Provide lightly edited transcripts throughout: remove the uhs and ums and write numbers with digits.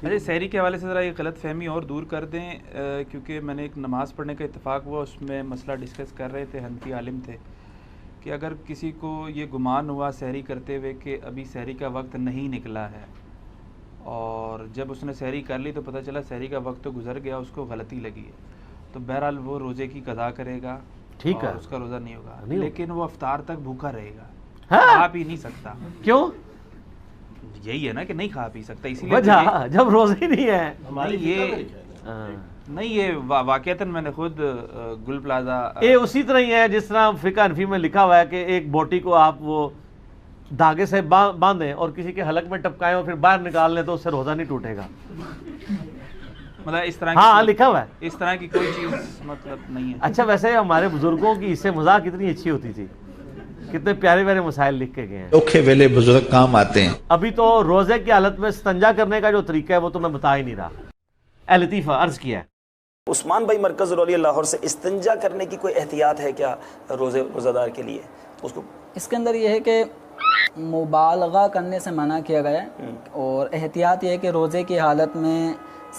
اچھا سحری کے حوالے سے ذرا یہ غلط فہمی اور دور کر دیں، کیونکہ میں نے ایک نماز پڑھنے کا اتفاق ہوا، اس میں مسئلہ ڈسکس کر رہے تھے، حنفی عالم تھے، کہ اگر کسی کو یہ گمان ہوا سحری کرتے ہوئے کہ ابھی سحری کا وقت نہیں نکلا ہے، اور جب اس نے سحری کر لی تو پتہ چلا سحری کا وقت تو گزر گیا، اس کو غلطی لگی ہے، تو بہرحال وہ روزے کی قضا کرے گا، ٹھیک ہے، اس کا روزہ نہیں ہوگا، لیکن وہ افطار تک بھوکا رہے گا، ہاں کھا پی نہیں سکتا۔ کیوں؟ یہی ہے نا کہ نہیں کھا پی سکتا، اسی وجہ لیے جب روزے ہی نہیں ہے نہیں، یہ واقعتاً میں نے خود گل پلازا یہ اسی طرح ہی ہے جس طرح فقہ حنفی میں لکھا ہوا ہے کہ ایک بوٹی کو آپ وہ دھاگے سے باندھیں اور کسی کے حلق میں ٹپکائیں اور پھر باہر نکال لیں تو اس سے روزہ نہیں ٹوٹے گا، مطلب اس طرح ہاں لکھا ہوا ہے، اس طرح کی کوئی چیز مطلب نہیں ہے۔ اچھا ویسے ہمارے بزرگوں کی اس سے مذاق کتنی اچھی ہوتی تھی، کتنے پیارے پیارے مسائل لکھ کے گئے ہیں، اوکھے ویلے بزرگ کام آتے ہیں۔ ابھی تو روزے کی حالت میں استنجا کرنے کا جو طریقہ ہے وہ تو میں بتا ہی نہیں رہا۔ اے لطیفہ عرض کیا ہے عثمان بھائی مرکز رولیہ لاہور سے، استنجا کرنے کی کوئی احتیاط ہے کیا روزہ دار کے لیے؟ اس کے اندر یہ ہے کہ مبالغہ کرنے سے منع کیا گیا ہے، اور احتیاط یہ ہے کہ روزے کی حالت میں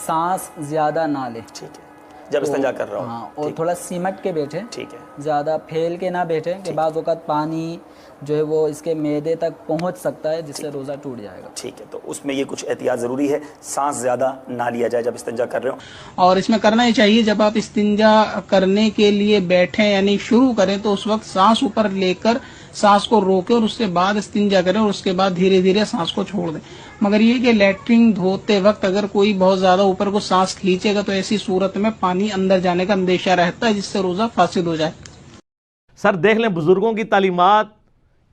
سانس زیادہ نہ لے، ٹھیک ہے، جب استنجا کر رہا ہوں، ہاں، اور تھوڑا سمٹ کے بیٹھے، ٹھیک ہے، زیادہ پھیل کے نہ بیٹھے کہ بعض اوقات پانی جو ہے وہ اس کے معدے تک پہنچ سکتا ہے جس سے روزہ ٹوٹ جائے گا۔ ٹھیک ہے، تو اس میں یہ کچھ احتیاط ضروری ہے، سانس زیادہ نہ لیا جائے جب استنجا کر رہے ہوں، اور اس میں کرنا ہی چاہیے جب آپ استنجا کرنے کے لیے بیٹھیں یعنی شروع کریں تو اس وقت سانس اوپر لے کر سانس کو روکیں اور اس کے بعد استنجا کریں اور اس کے بعد دھیرے دھیرے سانس کو چھوڑ دیں۔ مگر یہ کہ لیٹرنگ دھوتے وقت اگر کوئی بہت زیادہ اوپر کو سانس کھینچے گا تو ایسی صورت میں پانی اندر جانے کا اندیشہ رہتا ہے جس سے روزہ فاسد ہو جائے۔ سر دیکھ لیں بزرگوں کی تعلیمات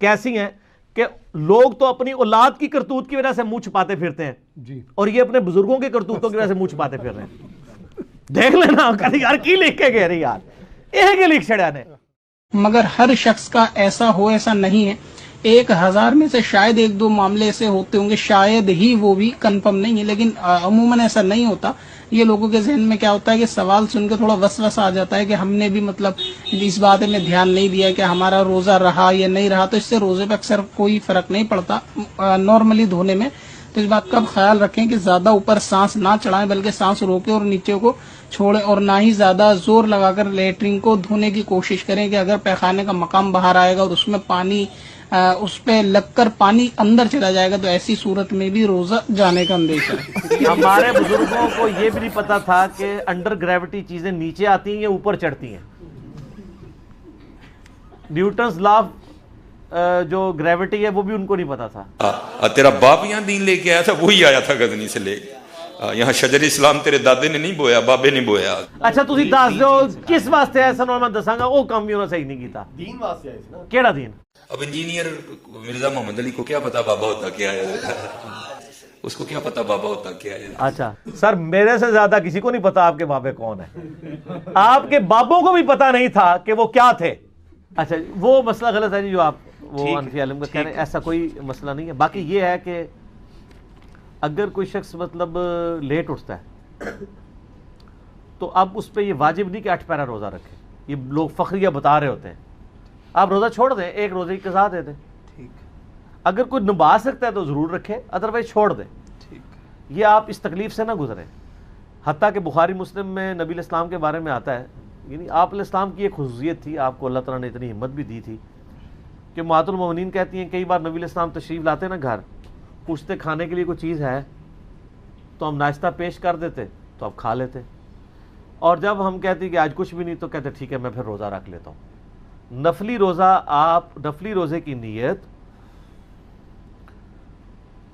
کیسی ہیں کہ لوگ تو اپنی اولاد کی کرتوت کی وجہ سے منہ چھپاتے پھرتے ہیں اور یہ اپنے بزرگوں کی کرتوتوں کی وجہ سے منہ چھپاتے پھر رہے ہیں۔ دیکھ لینا کہتے یار کی لکھ کے گئے رہے یار یہ کہ لکھ چھڑیا نے، مگر ہر شخص کا ایسا ہو ایسا نہیں ہے، 1000 میں سے شاید 1-2 معاملے ایسے ہوتے ہوں گے، شاید ہی، وہ بھی کنفرم نہیں ہے، لیکن عموماً ایسا نہیں ہوتا۔ یہ لوگوں کے ذہن میں کیا ہوتا ہے کہ سوال سن کے تھوڑا وسوسہ آ جاتا ہے کہ ہم نے بھی مطلب اس بات میں دھیان نہیں دیا کہ ہمارا روزہ رہا یا نہیں رہا، تو اس سے روزے پہ اکثر کوئی فرق نہیں پڑتا نارملی دھونے میں۔ تو اس بات کا اب خیال رکھیں کہ زیادہ اوپر سانس نہ چڑھائیں بلکہ سانس روکیں اور نیچے کو چھوڑیں، اور نہ ہی زیادہ زور لگا کر لیٹرنگ کو دھونے کی کوشش کریں کہ اگر پیخانے کا مقام باہر آئے گا اور اس میں پانی اس پہ لگ کر پانی اندر چلا جائے گا تو ایسی صورت میں بھی روزہ جانے کا اندیشہ ہے۔ ہمارے بزرگوں کو یہ بھی نہیں پتا تھا کہ انڈر گریوٹی چیزیں نیچے آتی ہیں یا اوپر چڑھتی ہیں۔ نیوٹنز لا جو گریوٹی ہے وہ بھی ان کو نہیں پتا تھا۔ تیرا باپ یہاں دین لے کے آیا تھا، وہی آیا تھا غزنی سے لے کے یہاں شجر اسلام تیرے دادے نے نہیں بویا، بابے نے بویا۔ اچھا تسی دس دو کس واسطے ایسا نہ میں دساں گا وہ کام بھی انہوں نے صحیح نہیں کیتا۔ دین واسطے آئے نا، کیڑا دین؟ اب انجینئر مرزا محمد علی کو کیا پتا بابا ہوتا کیا ہے، اس کو کیا پتا بابا ہوتا کیا ہے۔ اچھا سر میرے سے زیادہ کسی کو نہیں پتا آپ کے بابے کون ہیں، آپ کے بابوں کو بھی پتا نہیں تھا کہ وہ کیا تھے۔ اچھا وہ مسئلہ غلط ہے جو آپ وہ حنفی عالم کا کہہ رہے ہیں، ایسا کوئی مسئلہ نہیں ہے۔ باقی یہ ہے کہ اگر کوئی شخص مطلب لیٹ اٹھتا ہے تو اب اس پہ یہ واجب نہیں کہ 8 پیرا روزہ رکھے، یہ لوگ فخریہ بتا رہے ہوتے ہیں، آپ روزہ چھوڑ دیں، ایک روزے کی قضا دے دیں، اگر کوئی نبھا سکتا ہے تو ضرور رکھے، ادروائز چھوڑ دیں، یہ آپ اس تکلیف سے نہ گزریں۔ حتیٰ کہ بخاری مسلم میں نبی علیہ السلام کے بارے میں آتا ہے، یعنی آپ علیہ السلام کی ایک خصوصیت تھی، آپ کو اللہ تعالیٰ نے اتنی ہمت بھی دی تھی کہ امہات المومنین کہتی ہیں کئی بار نبی علیہ السلام تشریف لاتے نا گھر، پوچھتے کھانے کے لیے کوئی چیز ہے تو ہم ناشتہ پیش کر دیتے تو آپ کھا لیتے، اور جب ہم کہتے کہ آج کچھ بھی نہیں تو کہتے ٹھیک ہے میں پھر روزہ رکھ لیتا ہوں۔ نفلی روزہ آپ نفلی روزے کی نیت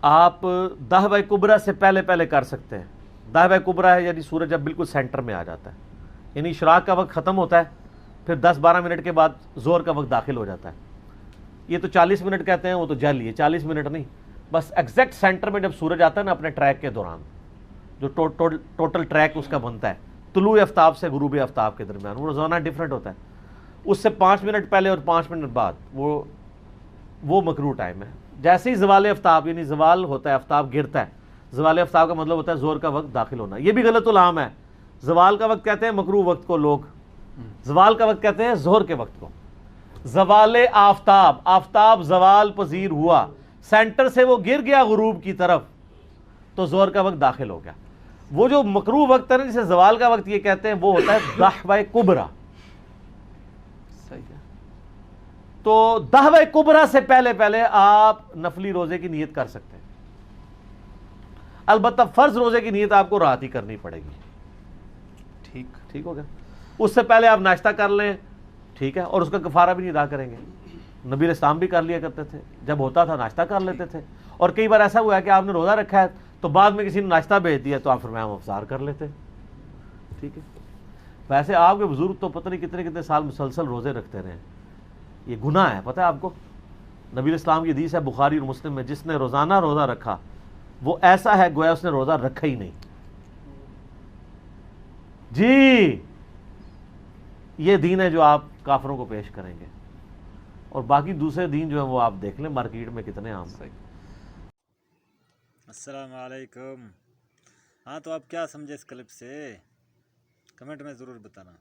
آپ 10 کبریٰ سے پہلے کر سکتے ہیں۔ 10 کبریٰ ہے یعنی سورج جب بالکل سینٹر میں آ جاتا ہے، یعنی اشراق کا وقت ختم ہوتا ہے، پھر 10-12 منٹ کے بعد زور کا وقت داخل ہو جاتا ہے۔ یہ تو 40 منٹ کہتے ہیں، وہ تو جعلی ہے، 40 منٹ نہیں، بس ایگزیکٹ سینٹر میں جب سورج آتا ہے نا اپنے ٹریک کے دوران، جو ٹوٹل ٹریک اس کا بنتا ہے طلوع آفتاب سے غروب آفتاب کے درمیان، وہ روزانہ ڈیفرنٹ ہوتا ہے، اس سے 5 منٹ پہلے اور 5 منٹ بعد وہ مکروہ ٹائم ہے۔ جیسے ہی زوال آفتاب یعنی زوال ہوتا ہے، آفتاب گرتا ہے، زوال آفتاب کا مطلب ہوتا ہے زور کا وقت داخل ہونا۔ یہ بھی غلط الہام ہے، زوال کا وقت کہتے ہیں مکروہ وقت کو لوگ، زوال کا وقت کہتے ہیں ظہر کے وقت کو۔ زوال آفتاب زوال پذیر ہوا، سینٹر سے وہ گر گیا غروب کی طرف، تو ظہر کا وقت داخل ہو گیا. وہ جو مکروہ وقت ہے نا جسے زوال کا وقت یہ کہتے ہیں وہ ہوتا ہے دحوہ کبریٰ. صحیح ہے. تو دحوہ کبریٰ سے پہلے آپ نفلی روزے کی نیت کر سکتے ہیں. البتہ فرض روزے کی نیت آپ کو رات ہی کرنی پڑے گی. ٹھیک ہو گیا. اس سے پہلے آپ ناشتہ کر لیں, ٹھیک ہے, اور اس کا کفارہ بھی نہیں ادا کریں گے. نبی اسلام بھی کر لیا کرتے تھے, جب ہوتا تھا ناشتہ کر لیتے تھے. اور کئی بار ایسا ہوا ہے کہ آپ نے روزہ رکھا ہے تو بعد میں کسی نے ناشتہ بھیج دیا تو آپ فرمایا ہم افطار کر لیتے. ٹھیک ہے. ویسے آپ کے بزرگ تو پتہ نہیں کتنے سال مسلسل روزے رکھتے رہے. یہ گناہ ہے, پتہ ہے آپ کو. نبی اسلام کی حدیث ہے بخاری اور مسلم میں, جس نے روزانہ روزہ رکھا وہ ایسا ہے گویا اس نے روزہ رکھا ہی نہیں. جی یہ دین ہے جو آپ کافروں کو پیش کریں گے, اور باقی دوسرے دین جو ہیں وہ آپ دیکھ لیں مارکیٹ میں کتنے عام ہیں. السلام علیکم. ہاں تو آپ کیا سمجھے اس کلپ سے, کمنٹ میں ضرور بتانا.